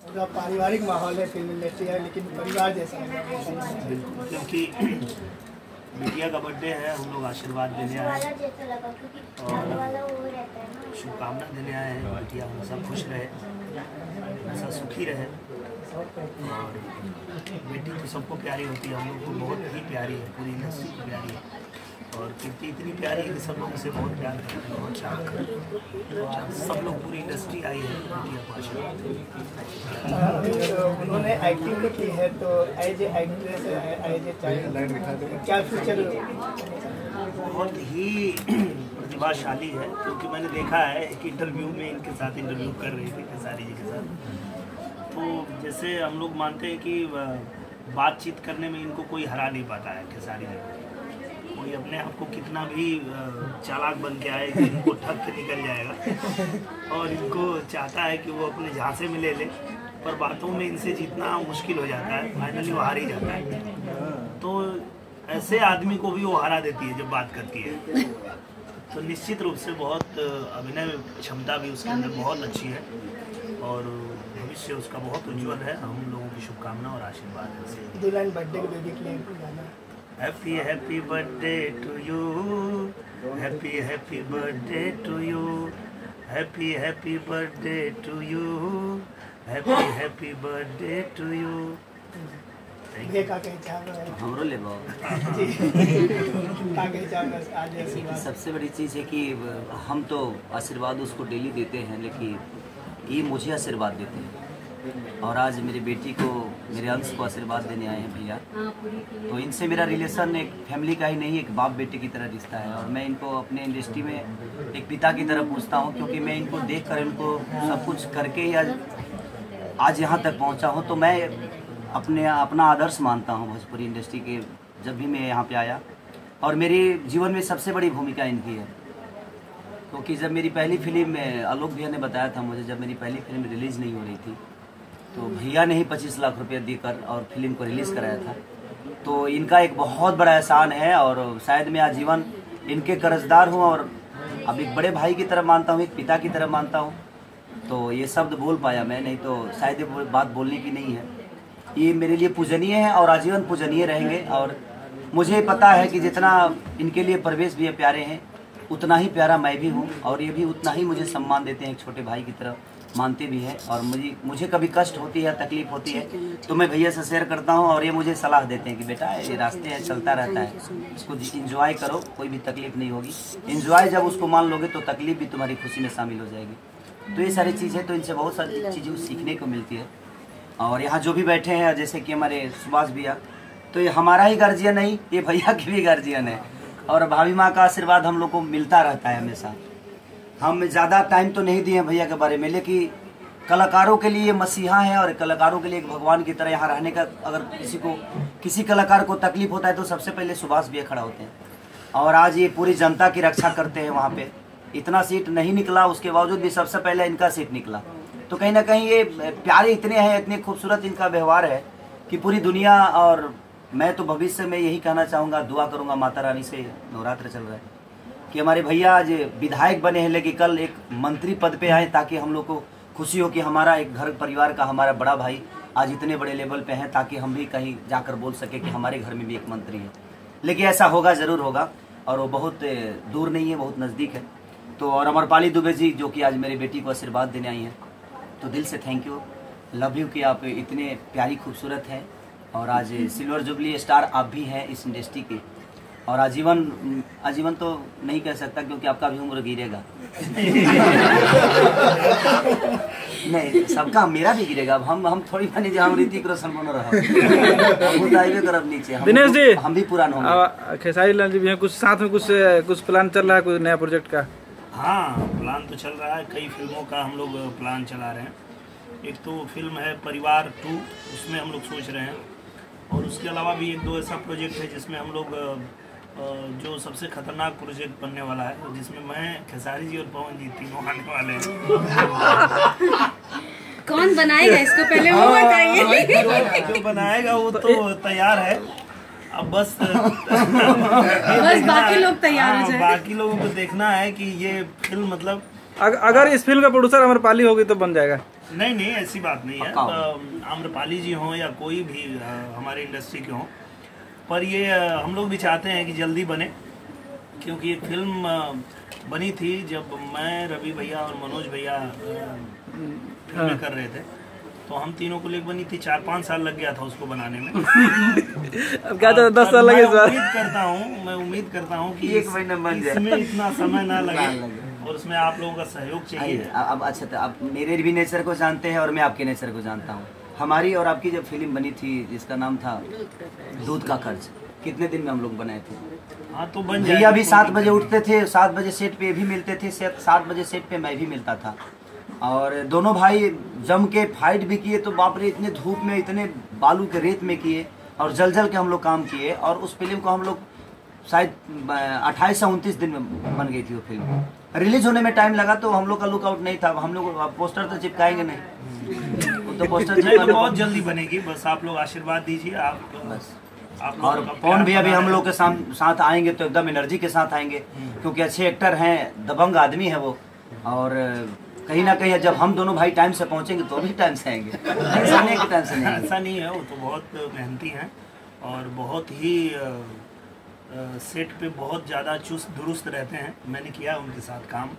पूरा पारिवारिक माहौल है फिल्म इंडस्ट्री है, लेकिन परिवार जैसा है। क्योंकि बिटिया का बर्थडे है, हम लोग आशीर्वाद देने आए हैं और शुभकामना देने आए हैं। बिटिया हमेशा खुश रहे, हमेशा सुखी रहे। और बेटी तो सबको प्यारी होती है, हम लोग को बहुत ही प्यारी है, पूरी इंडस्ट्री को प्यारी है। और कीर्ति इतनी प्यारी है कि सब लोग उसे बहुत प्यार करते हैं, बहुत चाह कर सब लोग पूरी इंडस्ट्री आई है बिटिया को आशीर्वाद। उन्होंने एक्टिंग तो की है, तो as a actress, as a child क्या फ्यूचर? बहुत ही प्रतिभाशाली है, क्योंकि मैंने देखा है एक इंटरव्यू में इनके साथ इंटरव्यू कर रही थी खेसारी जी के साथ। तो जैसे हम लोग मानते हैं कि बातचीत करने में इनको कोई हरा नहीं पाता है खेसारी जी को। कोई अपने आप को कितना भी चालाक बन के आए, इनको ठग के निकल जाएगा और इनको चाहता है कि वो अपने झांसे में ले ले, पर बातों में इनसे जीतना मुश्किल हो जाता है, फाइनली वो हार ही जाता है। तो ऐसे आदमी को भी वो हरा देती है जब बात करती है। तो निश्चित रूप से बहुत अभिनय क्षमता भी उसके अंदर बहुत अच्छी है और भविष्य उसका बहुत उज्जवल है। हम लोगों की शुभकामना और आशीर्वाद है। दुल्हन बर्थडे के बेबी के लिए गाना happy happy birthday to you, happy happy birthday to you, happy happy birthday to you, happy happy birthday to you. ये का कहे चाहूँगा हमरो ले सबसे बड़ी चीज़ है कि हम तो आशीर्वाद उसको डेली देते हैं, लेकिन ये मुझे आशीर्वाद देते हैं। और आज मेरी बेटी को, मेरे अंश को आशीर्वाद देने आए हैं भैया। तो इनसे मेरा रिलेशन एक फैमिली का ही नहीं, एक बाप बेटे की तरह रिश्ता है। और मैं इनको अपने इंडस्ट्री में एक पिता की तरह पूछता हूँ, क्योंकि मैं इनको देख कर, इनको सब कुछ करके ही आज यहाँ तक पहुँचा हूँ। तो मैं अपना आदर्श मानता हूँ भोजपुरी इंडस्ट्री के, जब भी मैं यहाँ पे आया। और मेरे जीवन में सबसे बड़ी भूमिका इनकी है, क्योंकि जब मेरी पहली फिल्म में, आलोक भैया ने बताया था मुझे, जब मेरी पहली फिल्म रिलीज़ नहीं हो रही थी, तो भैया ने ही 25 लाख रुपये देकर और फिल्म को रिलीज़ कराया था। तो इनका एक बहुत बड़ा एहसान है और शायद मैं आजीवन इनके कर्जदार हूँ। और अब एक बड़े भाई की तरह मानता हूँ, एक पिता की तरह मानता हूँ। तो ये शब्द बोल पाया मैं, नहीं तो शायद ये बात बोलने की नहीं है। ये मेरे लिए पूजनीय है और आजीवन पूजनीय रहेंगे। और मुझे पता है कि जितना इनके लिए परवेश भी प्यारे हैं, उतना ही प्यारा मैं भी हूँ। और ये भी उतना ही मुझे सम्मान देते हैं, एक छोटे भाई की तरह मानते भी हैं। और मुझे कभी कष्ट होती है, तकलीफ होती है, तो मैं भैया से शेयर करता हूँ और ये मुझे सलाह देते हैं कि बेटा ये रास्ते है, चलता रहता है, इसको इंजॉय करो, कोई भी तकलीफ नहीं होगी। इंजॉय जब उसको मान लोगे तो तकलीफ भी तुम्हारी खुशी में शामिल हो जाएगी। तो ये सारी चीज़ें, तो इनसे बहुत सारी चीज़ें सीखने को मिलती है। और यहाँ जो भी बैठे हैं, जैसे कि हमारे सुभाष भैया, तो ये हमारा ही गार्जियन नहीं, ये भैया की भी गार्जियन है। और भाभी माँ का आशीर्वाद हम लोग को मिलता रहता है हमेशा। हम ज़्यादा टाइम तो नहीं दिए भैया के बारे में, लेकिन कलाकारों के लिए मसीहा है और कलाकारों के लिए एक भगवान की तरह यहाँ रहने का। अगर किसी कलाकार को तकलीफ होता है तो सबसे पहले सुभाष भैया खड़ा होते हैं। और आज ये पूरी जनता की रक्षा करते हैं। वहाँ पे इतना सीट नहीं निकला, उसके बावजूद भी सबसे पहले इनका सीट निकला। तो कहीं ना कहीं ये प्यारे इतने हैं, इतने खूबसूरत इनका व्यवहार है कि पूरी दुनिया। और मैं तो भविष्य में यही कहना चाहूँगा, दुआ करूँगा माता रानी से, नवरात्र चल रहा है, कि हमारे भैया आज विधायक बने हैं, लेकिन कल एक मंत्री पद पे आए, ताकि हम लोग को खुशी हो कि हमारा एक घर परिवार का हमारा बड़ा भाई आज इतने बड़े लेवल पे है, ताकि हम भी कहीं जाकर बोल सके कि हमारे घर में भी एक मंत्री है। लेकिन ऐसा होगा, ज़रूर होगा, और वो बहुत दूर नहीं है, बहुत नज़दीक है। तो और अमरपाली दुबे जी, जो कि आज मेरी बेटी को आशीर्वाद देने आई हैं, तो दिल से थैंक यू, लव यू कि आप इतने प्यारी खूबसूरत हैं। और आज सिल्वर जुबली स्टार आप भी हैं इस इंडस्ट्री के। और आजीवन तो नहीं कह सकता, क्योंकि आपका भी उम्र गिरेगा। नहीं, सबका, मेरा भी गिरेगा। अब हम थोड़ी बने जो हम ऋतिक रोशन बन रहा करब नीचे। दिनेश जी, हम भी पुरान होंगे। खेसारी लाल जी भी हैं, कुछ साथ में कुछ प्लान चल रहा है, कुछ नया प्रोजेक्ट का? हाँ, प्लान तो चल रहा है, कई फिल्मों का हम लोग प्लान चला रहे हैं। एक तो फिल्म है परिवार 2, उसमें हम लोग सोच रहे हैं। और उसके अलावा भी 1-2 ऐसा प्रोजेक्ट है जिसमें हम लोग, जो सबसे खतरनाक प्रोजेक्ट बनने वाला है, जिसमें मैं, खेसारी जी और पवन जी तीनों आने वाले हैं। कौन बनाएगा इसको, पहले वो बताइए। जो बनाएगा वो तो तैयार है, अब बस बाकी लोग तैयार हो जाए। बाकी लोगों को देखना है कि ये फिल्म, मतलब अगर इस फिल्म का प्रोड्यूसर अमरपाली होगी तो बन जाएगा। नहीं ऐसी बात नहीं है। आम्रपाली जी हों या कोई भी हमारे इंडस्ट्री के हों, पर ये हम लोग भी चाहते हैं कि जल्दी बने, क्योंकि एक फिल्म बनी थी जब मैं, रवि भैया और मनोज भैया फिल्में कर रहे थे, तो हम तीनों को लेकर बनी थी। 4-5 साल लग गया था उसको बनाने में। अब क्या तो 10 साल लगे सर। मैं उम्मीद करता हूँ कि एक महीना बन जाए, इसमें इतना समय ना लगे और उसमें आप लोगों का सहयोग चाहिए। अब अच्छा, तो आप मेरे भी नेचर को जानते हैं और मैं आपके नेचर को जानता हूँ। हमारी और आपकी जब फिल्म बनी थी जिसका नाम था दूध का कर्ज, कितने दिन में हम लोग बनाए थे? हाँ, तो बन भैया भी 7 बजे उठते थे, 7 बजे सेट पे भी मिलते थे, 7 बजे सेट पे मैं भी मिलता था, और दोनों भाई जम के फाइट भी किए। तो बाप रे, इतने धूप में, इतने बालू के रेत में किए और जल जल के हम लोग काम किए, और उस फिल्म को हम लोग शायद 28 से 29 दिन में बन गई थी वो फिल्म। रिलीज होने में टाइम लगा, तो हम लोग का लुकआउट नहीं था। हम लोग पोस्टर तो चिपकाएंगे नहीं, तो पोस्टर तो बहुत जल्दी बनेगी, बस आप लोग आशीर्वाद दीजिए। आप बस आप और पवन भैया भी हम लोग के साथ आएंगे तो एकदम एनर्जी के साथ आएंगे, क्योंकि अच्छे एक्टर हैं, दबंग आदमी है वो, और कहीं ना कहीं जब हम दोनों भाई टाइम से पहुंचेंगे तो भी टाइम से आएंगे, ऐसा नहीं कि टाइम से नहीं। ऐसा नहीं है, वो तो बहुत मेहनती हैं और बहुत ही सेट पे बहुत ज़्यादा चुस्त दुरुस्त रहते हैं। मैंने किया उनके साथ काम,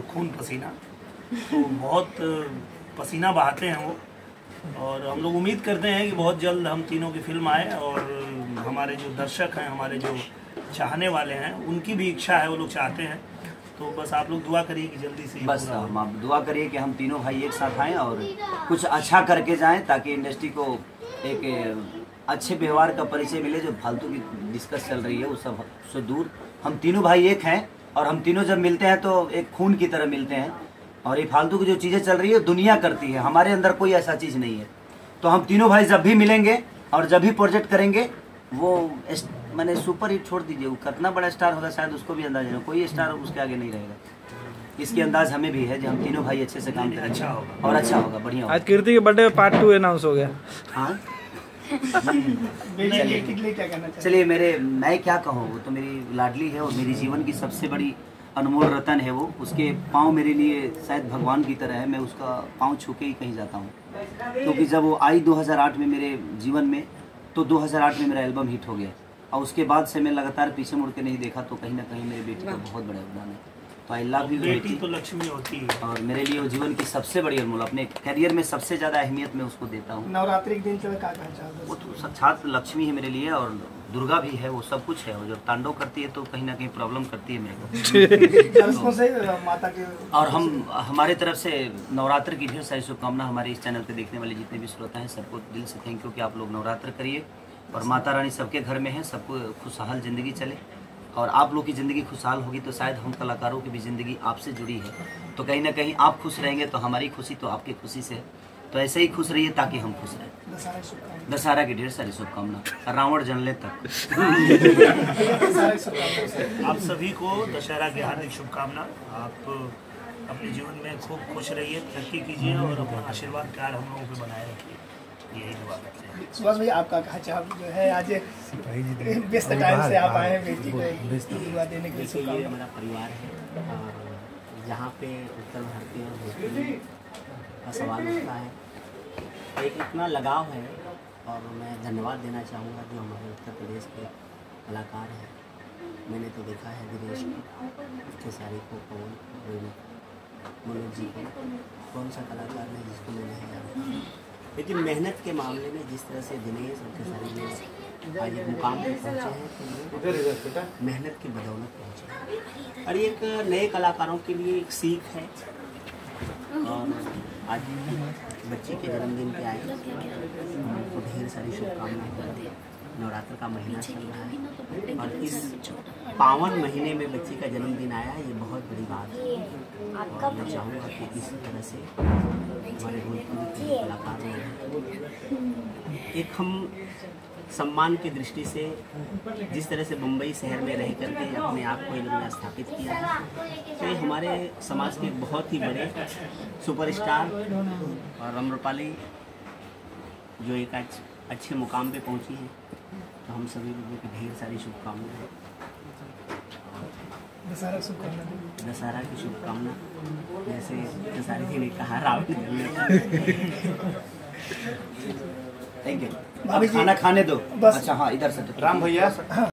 खून पसीना, तो बहुत पसीना बहाते हैं वो, और हम लोग उम्मीद करते हैं कि बहुत जल्द हम तीनों की फिल्म आए, और हमारे जो दर्शक हैं, हमारे जो चाहने वाले हैं, उनकी भी इच्छा है, वो लोग चाहते हैं। तो बस आप लोग दुआ करिए कि जल्दी से बस आप दुआ करिए कि हम तीनों भाई एक साथ आएँ और कुछ अच्छा करके जाएं, ताकि इंडस्ट्री को एक अच्छे व्यवहार का परिचय मिले। जो फालतू की डिस्कस चल रही है वो सब से दूर, हम तीनों भाई एक हैं, और हम तीनों जब मिलते हैं तो एक खून की तरह मिलते हैं, और ये फालतू की जो चीज़ें चल रही है दुनिया करती है, हमारे अंदर कोई ऐसा चीज़ नहीं है। तो हम तीनों भाई जब भी मिलेंगे और जब भी प्रोजेक्ट करेंगे, वो मैंने सुपर हिट छोड़ दीजिए, वो कितना बड़ा स्टार होगा शायद उसको भी अंदाज नहीं, कोई स्टार उसके आगे नहीं रहेगा। इसकी अंदाज हमें भी है कि हम तीनों भाई अच्छे से काम करें, अच्छा होगा और अच्छा होगा, बढ़िया होगा। आज कीर्ति के बर्थडे में पार्ट 2 अनाउंस हो गया। हाँ चलिए, मैं क्या कहूँ, वो तो मेरी लाडली है और मेरी जीवन की सबसे बड़ी अनमोल रतन है वो। उसके पाँव मेरे लिए शायद भगवान की तरह है, मैं उसका पाँव छू के ही कहीं जाता हूँ, क्योंकि जब वो आई 2008 में मेरे जीवन में, तो 2008 में मेरा एल्बम हिट हो गया, और उसके बाद से मैं लगातार पीछे मुड़ के नहीं देखा। तो कहीं ना कहीं मेरी बेटी का बहुत बड़ा योगदान है, तो आई लव यू बेटी। तो लक्ष्मी होती है, और मेरे लिए वो जीवन की सबसे बड़ी अनमोल, अपने करियर में सबसे ज़्यादा अहमियत मैं उसको देता हूँ। नवरात्रि के दिन चलो क्या कहना चाहते? वो तो साक्षात लक्ष्मी है मेरे लिए, और दुर्गा भी है, वो सब कुछ है। वो जब तांडव करती है तो कहीं ना कहीं प्रॉब्लम करती है मेरे को। से माता के, और हम हमारे तरफ से नवरात्र की ढेर सारी शुभकामना हमारे इस चैनल पे देखने वाले जितने भी श्रोता हैं, सबको दिल से थैंक यू कि आप लोग नवरात्र करिए, और माता रानी सबके घर में है, सबको खुशहाल ज़िंदगी चले, और आप लोग की ज़िंदगी खुशहाल होगी तो शायद हम कलाकारों की भी ज़िंदगी आपसे जुड़ी है, तो कहीं ना कहीं आप खुश रहेंगे तो हमारी खुशी तो आपकी खुशी से, तो ऐसे ही खुश रहिए ताकि हम खुश रहें। दशहरा की ढेर सारी शुभकामना, रावण जलने तक। आप सभी को दशहरा की हार्दिक शुभकामना। आप अपने जीवन में खूब खुश रहिए, तरक्की कीजिए, और अपना आशीर्वाद प्यार हम लोगों को बनाए रखिए, यही दुआ करते हैं। सुभाष भाई, आपका कहा चाह जो है, आज व्यस्त टाइम से आप आए हैं बेटी को दुआ देने के लिए। हमारा परिवार है, यहाँ पे उत्तर भारतीय और भोजपुरी का सवाल उठता है, एक इतना लगाव है, और मैं धन्यवाद देना चाहूँगा जो हमारे उत्तर प्रदेश के कलाकार हैं। मैंने तो देखा है दिनेश को, खेसारी को, पवन, मनोज जी को, कौन सा कलाकार है जिसको मैं नहीं जानता, लेकिन मेहनत के मामले में जिस तरह से दिनेश और खेसारी ने आज एक मुकाम पर पहुँचे हैं, तो मेहनत की बदौलत पहुँचे हैं, और एक नए कलाकारों के लिए एक सीख है। और आज बच्ची के जन्मदिन पे आए, उनको ढेर सारी शुभकामनाएं। नवरात्र का महीना चल रहा है, और इस पावन महीने में बच्ची का जन्मदिन आया है, ये बहुत बड़ी बात है, और मैं चाहूँगा कि इसी तरह से हमारे भोजपुरी के कलाकार हैं, एक हम सम्मान की दृष्टि से जिस तरह से मुंबई शहर में रह करके अपने आप को इन लोगों ने स्थापित किया है, तो ये हमारे समाज के बहुत ही बड़े सुपरस्टार और आम्रपाली जो एक अच्छे मुकाम पे पहुंची हैं, तो हम सभी लोगों की ढेर सारी शुभकामनाएं। दशहरा शुभकामना। दशहरा की शुभकामना। जैसे खेसारी जी ने कहा रावण थैंक यू। भाभी जी खाना खाने दो। बस। अच्छा हाँ इधर से राम भैया